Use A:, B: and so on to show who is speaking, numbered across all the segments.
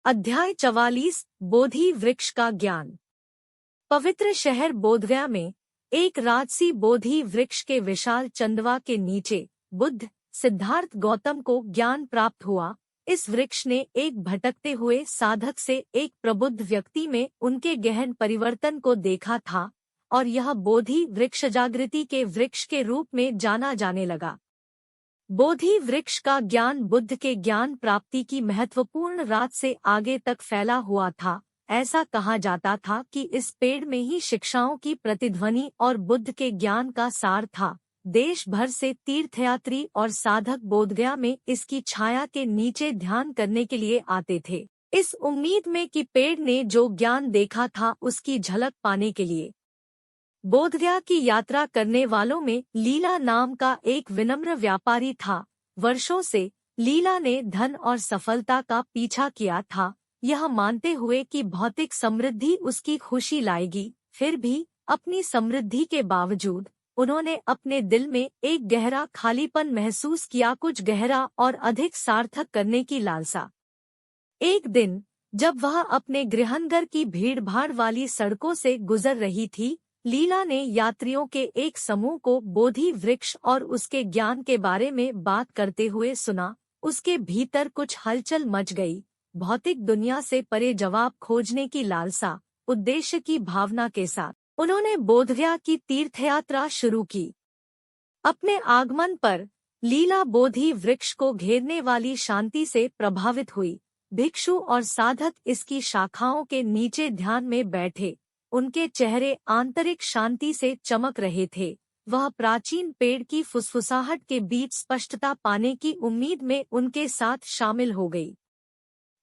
A: अध्याय 44 बोधि वृक्ष का ज्ञान। पवित्र शहर बोधगया में एक राजसी बोधि वृक्ष के विशाल चंदवा के नीचे बुद्ध सिद्धार्थ गौतम को ज्ञान प्राप्त हुआ। इस वृक्ष ने एक भटकते हुए साधक से एक प्रबुद्ध व्यक्ति में उनके गहन परिवर्तन को देखा था और यह बोधि वृक्ष जागृति के वृक्ष के रूप में जाना जाने लगा। बोधि वृक्ष का ज्ञान बुद्ध के ज्ञान प्राप्ति की महत्वपूर्ण रात से आगे तक फैला हुआ था। ऐसा कहा जाता था कि इस पेड़ में ही शिक्षाओं की प्रतिध्वनि और बुद्ध के ज्ञान का सार था। देश भर से तीर्थयात्री और साधक बोधगया में इसकी छाया के नीचे ध्यान करने के लिए आते थे, इस उम्मीद में कि पेड़ ने जो ज्ञान देखा था उसकी झलक पाने के लिए। बोधगया की यात्रा करने वालों में लीला नाम का एक विनम्र व्यापारी था। वर्षों से लीला ने धन और सफलता का पीछा किया था, यह मानते हुए कि भौतिक समृद्धि उसकी खुशी लाएगी। फिर भी अपनी समृद्धि के बावजूद उन्होंने अपने दिल में एक गहरा खालीपन महसूस किया, कुछ गहरा और अधिक सार्थक करने की लालसा। एक दिन जब वह अपने गृहांतर की भीड़भाड़ वाली सड़कों से गुजर रही थी, लीला ने यात्रियों के एक समूह को बोधि वृक्ष और उसके ज्ञान के बारे में बात करते हुए सुना। उसके भीतर कुछ हलचल मच गई। भौतिक दुनिया से परे जवाब खोजने की लालसा, उद्देश्य की भावना के साथ उन्होंने बोधगया की तीर्थयात्रा शुरू की। अपने आगमन पर लीला बोधि वृक्ष को घेरने वाली शांति से प्रभावित हुई। भिक्षु और साधक इसकी शाखाओं के नीचे ध्यान में बैठे, उनके चेहरे आंतरिक शांति से चमक रहे थे। वह प्राचीन पेड़ की फुसफुसाहट के बीच स्पष्टता पाने की उम्मीद में उनके साथ शामिल हो गई।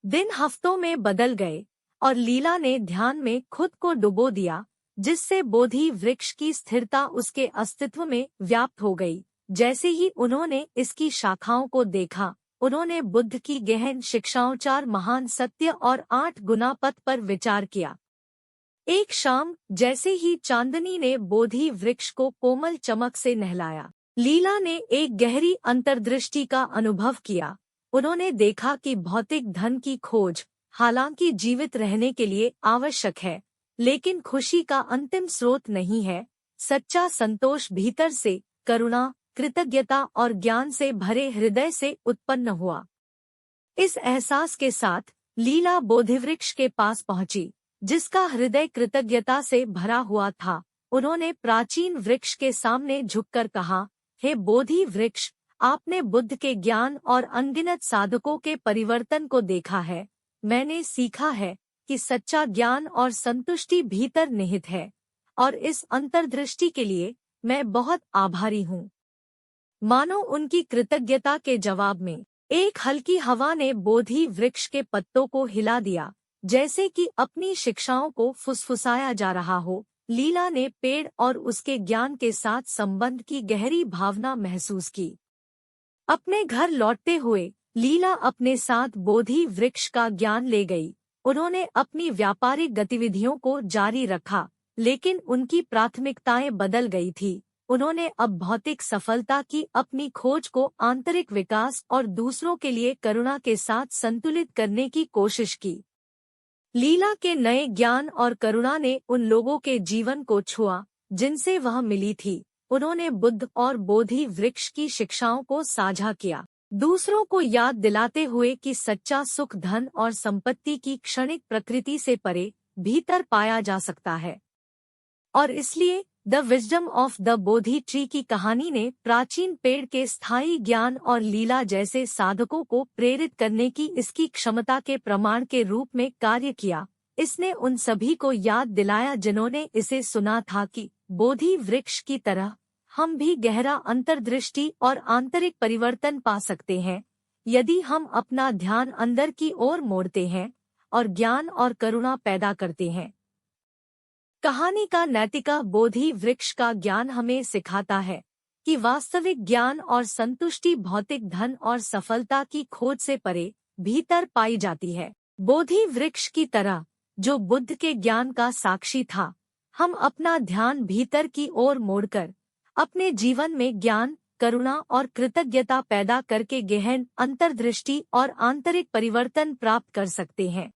A: दिन हफ्तों में बदल गए और लीला ने ध्यान में खुद को डुबो दिया, जिससे बोधि वृक्ष की स्थिरता उसके अस्तित्व में व्याप्त हो गई। जैसे ही उन्होंने इसकी शाखाओं को देखा, उन्होंने बुद्ध की गहन शिक्षाओं, 4 महान सत्य और 8 गुना पथ पर विचार किया। एक शाम जैसे ही चांदनी ने बोधि वृक्ष को कोमल चमक से नहलाया, लीला ने एक गहरी अंतर्दृष्टि का अनुभव किया। उन्होंने देखा कि भौतिक धन की खोज हालांकि जीवित रहने के लिए आवश्यक है, लेकिन खुशी का अंतिम स्रोत नहीं है। सच्चा संतोष भीतर से करुणा, कृतज्ञता और ज्ञान से भरे हृदय से उत्पन्न हुआ। इस एहसास के साथ लीला बोधिवृक्ष के पास पहुंची, जिसका हृदय कृतज्ञता से भरा हुआ था। उन्होंने प्राचीन वृक्ष के सामने झुककर कहा, हे बोधि वृक्ष, आपने बुद्ध के ज्ञान और अनगिनत साधकों के परिवर्तन को देखा है। मैंने सीखा है कि सच्चा ज्ञान और संतुष्टि भीतर निहित है, और इस अंतर्दृष्टि के लिए मैं बहुत आभारी हूँ। मानो उनकी कृतज्ञता के जवाब में एक हल्की हवा ने बोधि वृक्ष के पत्तों को हिला दिया, जैसे कि अपनी शिक्षाओं को फुसफुसाया जा रहा हो। लीला ने पेड़ और उसके ज्ञान के साथ संबंध की गहरी भावना महसूस की। अपने घर लौटते हुए लीला अपने साथ बोधि वृक्ष का ज्ञान ले गई। उन्होंने अपनी व्यापारिक गतिविधियों को जारी रखा, लेकिन उनकी प्राथमिकताएं बदल गई थी। उन्होंने अब भौतिक सफलता की अपनी खोज को आंतरिक विकास और दूसरों के लिए करुणा के साथ संतुलित करने की कोशिश की। लीला के नए ज्ञान और करुणा ने उन लोगों के जीवन को छुआ जिनसे वह मिली थी। उन्होंने बुद्ध और बोधि वृक्ष की शिक्षाओं को साझा किया, दूसरों को याद दिलाते हुए कि सच्चा सुख धन और संपत्ति की क्षणिक प्रकृति से परे भीतर पाया जा सकता है। और इसलिए the wisdom of the Bodhi tree की कहानी ने प्राचीन पेड़ के स्थायी ज्ञान और लीला जैसे साधकों को प्रेरित करने की इसकी क्षमता के प्रमाण के रूप में कार्य किया। इसने उन सभी को याद दिलाया जिन्होंने इसे सुना था कि बोधि वृक्ष की तरह हम भी गहरा अंतर्दृष्टि और आंतरिक परिवर्तन पा सकते हैं, यदि हम अपना ध्यान अंदर की ओर मोड़ते हैं और ज्ञान और करुणा पैदा करते हैं। कहानी का नैतिका बोधि वृक्ष का ज्ञान हमें सिखाता है कि वास्तविक ज्ञान और संतुष्टि भौतिक धन और सफलता की खोज से परे भीतर पाई जाती है। बोधि वृक्ष की तरह जो बुद्ध के ज्ञान का साक्षी था, हम अपना ध्यान भीतर की ओर मोड़कर अपने जीवन में ज्ञान, करुणा और कृतज्ञता पैदा करके गहन अंतर्दृष्टि और आंतरिक परिवर्तन प्राप्त कर सकते हैं।